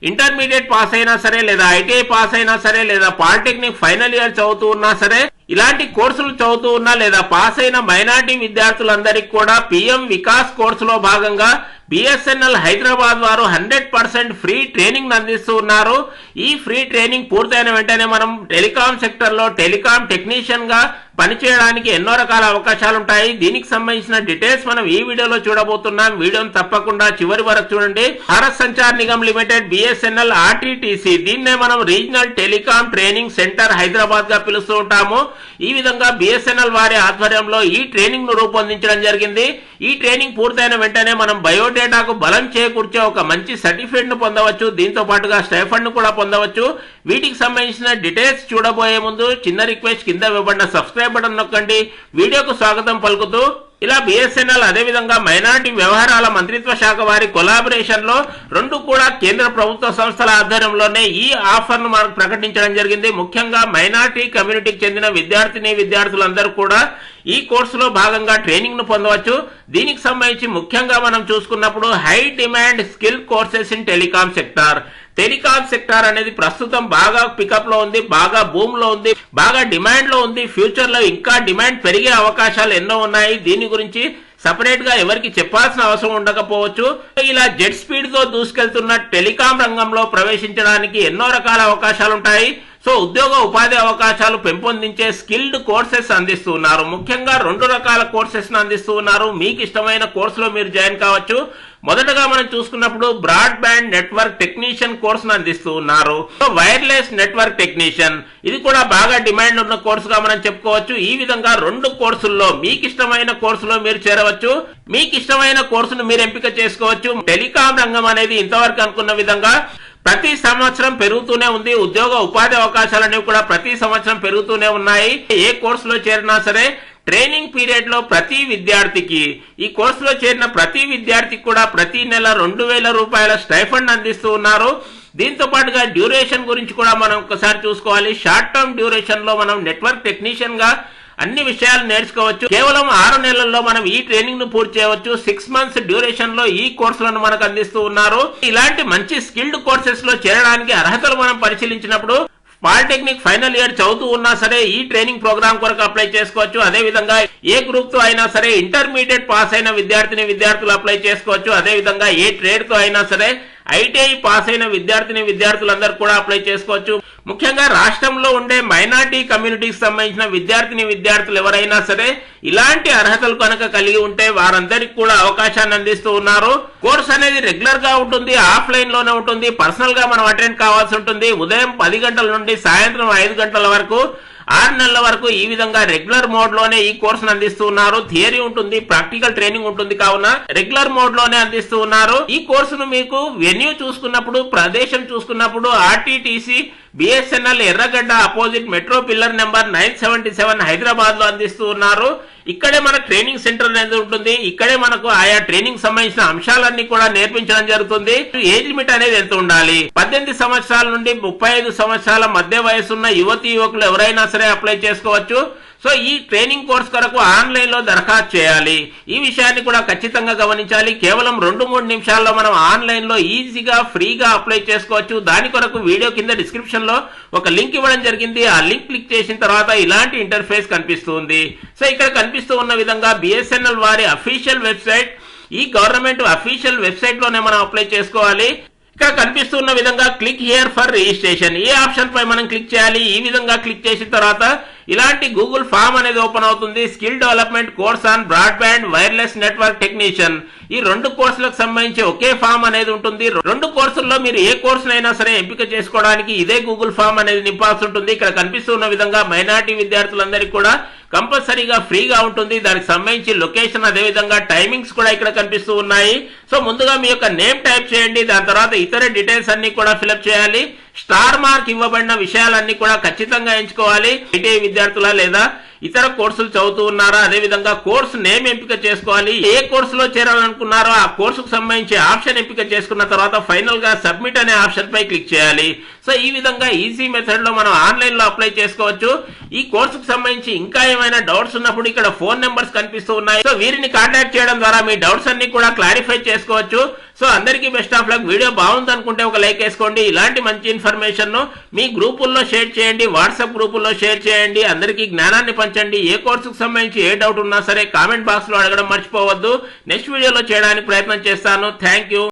Intermediate pass అయినా సరే లేదా ఐటీఐ పాస్ అయినా సరే లేదా పాలిటెక్నిక్ ఫైనల్ ఇయర్ చదువుతూ ఉన్నా సరే ఇలాంటి కోర్సులు చదువుతూ ఉన్నా లేదా పాస్ అయిన మైనారిటీ విద్యార్థులందరికీ కూడా పిఎం వికాస్ కోర్సులో భాగంగా బిఎస్ఎన్ఎల్ హైదరాబాద్ వారు 100% ఫ్రీ ట్రైనింగ్ అందిస్తూ ఉన్నారు. ఈ ఫ్రీ ట్రైనింగ్ పూర్తయిన వెంటనే మనం టెలికాం సెక్టర్ లో టెలికాం టెక్నీషియన్ గా పనిచేయడానికి ఎన్నో రకాల అవకాశాలు ఉంటాయి. దీనికి సంబంధించిన డీటెయిల్స్ మనం ఈ వీడియోలో చూడబోతున్నాం. వీడియోని తప్పకుండా చివరి వరకు చూడండి. భారత్ సంచార్ నిగమ్ లిమిటెడ్ బిఎస్ఎన్ఎల్ ఆర్టీటీసీ దీన్నే మనం regional telecom training centre Hyderabad గా పిలుస్తూ ఉంటాము. ఈ విధంగా బిఎస్ఎన్ఎల్ వారి ఆధ్వర్యంలో ఈ ట్రైనింగ్ ను రూపొందించడం జరిగింది. ఈ ట్రైనింగ్ పూర్తయిన వెంటనే మనం బయోడేటాకు బలం చేకూర్చే ఒక మంచి సర్టిఫికేట్ ను పొందవచ్చు. దీంతో పాటుగా స్టైఫండ్ ను కూడా పొందవచ్చు. వీటికి సంబంధించిన డీటెయిల్స్ చూడబోయే ముందు చిన్న రిక్వెస్ట్, కింద ఇవ్వబడిన సబ్స్క్రైబ్ బటన్ నొక్కండి. వీడియోకు స్వాగతం పలుకుతూ ఇలా బిఎస్ఎన్ఎల్ అదేవిధంగా మైనారిటీ వ్యవహారాల మంత్రిత్వ శాఖ వారి కొలాబరేషన్ లో రెండు కూడా కేంద్ర ప్రభుత్వ సంస్థల ఆధ్వర్యంలోనే ఈ ఆఫర్ ను మనకు ప్రకటించడం జరిగింది. ముఖ్యంగా మైనారిటీ కమ్యూనిటీకి చెందిన విద్యార్థులందరూ కూడా ఈ కోర్సులో భాగంగా ట్రైనింగ్ ను పొందవచ్చు. దీనికి సంబంధించి ముఖ్యంగా మనం చూసుకున్నప్పుడు high demand skill courses in telecom sector. Telecom sector అనేది ప్రస్తుతం బాగా పికప్ లో ఉంది, బాగా బూమ్ లో ఉంది, బాగా డిమాండ్ లో ఉంది. ఫ్యూచర్ లో ఇంకా డిమాండ్ పెరిగే అవకాశాలు ఎన్నో ఉన్నాయి. దీని గురించి సపరేట్ గా ఎవరికి చెప్పాల్సిన అవసరం ఉండకపోవచ్చు. ఇలా జెట్ స్పీడ్ తో దూసుకెళ్తున్న టెలికాం రంగంలో ప్రవేశించడానికి ఎన్నో రకాల అవకాశాలు ఉంటాయి. సో ఉద్యోగ ఉపాధి అవకాశాలు పెంపొందించే స్కిల్డ్ కోర్సెస్ అందిస్తూ ఉన్నారు. ముఖ్యంగా రెండు రకాల కోర్సెస్ అందిస్తూ ఉన్నారు. మీకు ఇష్టమైన కోర్సులో మీరు జాయిన్ కావచ్చు. మొదటగా మనం చూసుకున్నప్పుడు బ్రాడ్ బ్యాండ్ నెట్వర్క్ టెక్నీషియన్ కోర్సును అందిస్తూ ఉన్నారు. వైర్లెస్ నెట్వర్క్ టెక్నీషియన్ ఇది కూడా బాగా డిమాండ్ ఉన్న కోర్సుగా మనం చెప్పుకోవచ్చు. ఈ విధంగా రెండు కోర్సుల్లో మీకు ఇష్టమైన కోర్సులో మీరు చేరవచ్చు. మీకు ఇష్టమైన కోర్సును మీరు ఎంపిక చేసుకోవచ్చు. టెలికాం రంగం అనేది ఇంతవరకు అనుకున్న విధంగా ప్రతి సంవత్సరం పెరుగుతూనే ఉంది. ఉద్యోగ ఉపాధి అవకాశాలు అనేవి కూడా ప్రతి సంవత్సరం పెరుగుతూనే ఉన్నాయి. ఏ కోర్సులో చేరినా సరే ట్రైనింగ్ పీరియడ్ లో ప్రతి విద్యార్థికి ఈ కోర్సులో చేరిన ప్రతి విద్యార్థికి కూడా ప్రతి నెల 2000 రూపాయల స్టైఫండ్ అందిస్తూ ఉన్నారు. దీంతో పాటుగా డ్యూరేషన్ గురించి కూడా మనం ఒకసారి చూసుకోవాలి. షార్ట్ టర్మ్ డ్యూరేషన్ లో మనం నెట్వర్క్ టెక్నీషియన్ గా అన్ని విషయాలు నేర్చుకోవచ్చు. కేవలం 6 నెలల్లో మనం ఈ ట్రైనింగ్ ను పూర్తి చేయవచ్చు. 6 మంత్స్ డ్యూరేషన్ లో ఈ కోర్సులను మనకు అందిస్తూ ఉన్నారు. ఇలాంటి మంచి స్కిల్డ్ కోర్సెస్ లో చేరడానికి అర్హతలు మనం పరిశీలించినప్పుడు పాలిటెక్నిక్ ఫైనల్ ఇయర్ చదువుతూ ఉన్నా సరే ఈ ట్రైనింగ్ ప్రోగ్రామ్ కొరకు అప్లై చేసుకోవచ్చు. అదే విధంగా ఏ గ్రూప్ తో అయినా సరే ఇంటర్మీడియట్ పాస్ అయిన విద్యార్థులు అప్లై చేసుకోవచ్చు. అదే విధంగా ఏ ట్రేడ్ తో అయినా సరే ఐటీఐ పాస్ అయిన విద్యార్థులందరూ కూడా అప్లై చేసుకోవచ్చు. ముఖ్యంగా రాష్ట్రంలో ఉండే మైనారిటీ కమ్యూనిటీకి సంబంధించిన విద్యార్థులు ఎవరైనా సరే ఇలాంటి అర్హతలు కనుక కలిగి ఉంటే వారందరికీ కూడా అవకాశాన్ని అందిస్తూ ఉన్నారు. కోర్స్ అనేది రెగ్యులర్ గా ఉంటుంది, ఆఫ్లైన్ లోనే ఉంటుంది, పర్సనల్ గా మనం అటెండ్ కావాల్సి ఉంటుంది. ఉదయం 10 గంటల నుండి సాయంత్రం 5 గంటల వరకు 6 నెలల వరకు ఈ విధంగా రెగ్యులర్ మోడ్ లోనే ఈ కోర్సును అందిస్తూ ఉన్నారు. థియరీ ఉంటుంది, ప్రాక్టికల్ ట్రైనింగ్ ఉంటుంది. కావున రెగ్యులర్ మోడ్ లోనే అందిస్తూ ఉన్నారు. ఈ కోర్సును మీకు వెన్యూ చూసుకున్నప్పుడు, ప్రదేశం చూసుకున్నప్పుడు ఆర్టీటీసీ బిఎస్ఎన్ఎల్ ఎర్రగడ్డ opposite metro pillar number 977 Hyderabad లో అందిస్తూ ఉన్నారు. ఇక్కడే మన ట్రైనింగ్ సెంటర్ అనేది ఉంటుంది. ఇక్కడే మనకు ఆయా ట్రైనింగ్ సంబంధించిన అంశాలన్నీ కూడా నేర్పించడం జరుగుతుంది. ఏజ్ లిమిట్ అనేది ఎంత ఉండాలి? 18 సంవత్సరాల నుండి 35 సంవత్సరాల మధ్య వయసున్న యువకులు ఎవరైనా సరే అప్లై చేసుకోవచ్చు. సో ఈ ట్రైనింగ్ కోర్స్ కొరకు ఆన్లైన్ లో దరఖాస్తు చేయాలి. ఈ విషయాన్ని కూడా ఖచ్చితంగా గమనించాలి. కేవలం 2-3 నిమిషాల్లో మనం ఆన్లైన్ లో ఈజీగా ఫ్రీగా అప్లై చేసుకోవచ్చు. దాని కొరకు వీడియో కింద డిస్క్రిప్షన్ లో ఒక లింక్ ఇవ్వడం జరిగింది. ఆ లింక్ క్లిక్ చేసిన తర్వాత ఇలాంటి ఇంటర్ఫేస్ కనిపిస్తుంది. సో ఇక్కడ కనిపిస్తూ ఉన్న విధంగా బిఎస్ఎన్ఎల్ వారి అఫీషియల్ వెబ్సైట్, ఈ గవర్నమెంట్ అఫీషియల్ వెబ్సైట్ లోనే మనం అప్లై చేసుకోవాలి. ఇక్కడ కనిపిస్తున్న విధంగా క్లిక్ హియర్ ఫర్ రిజిస్ట్రేషన్ ఈ ఆప్షన్ పై మనం క్లిక్ చేయాలి. ఈ విధంగా క్లిక్ చేసిన తర్వాత ఇలాంటి గూగుల్ ఫామ్ అనేది ఓపెన్ అవుతుంది. Skill development course on broadband wireless network technician ఈ రెండు కోర్సులకు సంబంధించి ఒకే ఫామ్ అనేది ఉంటుంది. రెండు కోర్సుల్లో మీరు ఏ కోర్సునైనా సరే ఎంపిక చేసుకోవడానికి ఇదే గూగుల్ ఫామ్ అనేది నింపాల్సి ఉంటుంది. ఇక్కడ కనిపిస్తున్న విధంగా మైనారిటీ విద్యార్థులందరికీ కూడా కంపల్సరీగా ఫ్రీగా ఉంటుంది. దానికి సంబంధించి లొకేషన్ అదే విధంగా టైమింగ్స్ కూడా ఇక్కడ కనిపిస్తూ ఉన్నాయి. సో ముందుగా మీ యొక్క నేమ్ టైప్ చేయండి. దాని తర్వాత ఇతర డీటెయిల్స్ అన్ని కూడా ఫిలప్ చేయాలి. స్టార్ మార్క్ ఇవ్వబడిన విషయాలన్నీ కూడా ఖచ్చితంగా ఎంచుకోవాలి. ఐటీఐ విద్యార్థులా లేదా ఇతర కోర్సులు చదువుతూ ఉన్నారా, అదే విధంగా కోర్సు నేమ్ ఎంపిక చేసుకోవాలి. ఏ కోర్సులో చేరాలనుకున్నారో ఆ కోర్సుకు సంబంధించి ఆప్షన్ ఎంపిక చేసుకున్న తర్వాత ఫైనల్ గా సబ్మిట్ అనే ఆప్షన్ పై క్లిక్ చేయాలి. సో ఈ విధంగా ఈజీ మెథడ్ లో మనం ఆన్లైన్ లో అప్లై చేసుకోవచ్చు. ఈ కోర్సుకు సంబంధించి ఇంకా ఏమైనా డౌట్స్ ఉన్నప్పుడు ఇక్కడ ఫోన్ నెంబర్స్ కనిపిస్తూ ఉన్నాయి. సో వీరిని కాంటాక్ట్ చేయడం ద్వారా మీ డౌట్స్ అన్ని కూడా క్లారిఫై చేసుకోవచ్చు. సో అందరికీ బెస్ట్ ఆఫ్ లక్. వీడియో బాగుంది అనుకుంటే ఒక లైక్ వేసుకోండి. ఇలాంటి మంచి ఇన్ఫర్మేషన్ ను మీ గ్రూపుల్లో షేర్ చేయండి, వాట్సాప్ గ్రూపుల్లో షేర్ చేయండి. అందరికీ జ్ఞానాన్ని పంచండి. ఏ కోర్సుకు సంబంధించి ఏ డౌట్ ఉన్నా సరే కామెంట్ బాక్స్ లో అడగడం మర్చిపోవద్దు. నెక్స్ట్ వీడియోలో చేయడానికి ప్రయత్నం చేస్తాను. Thank you.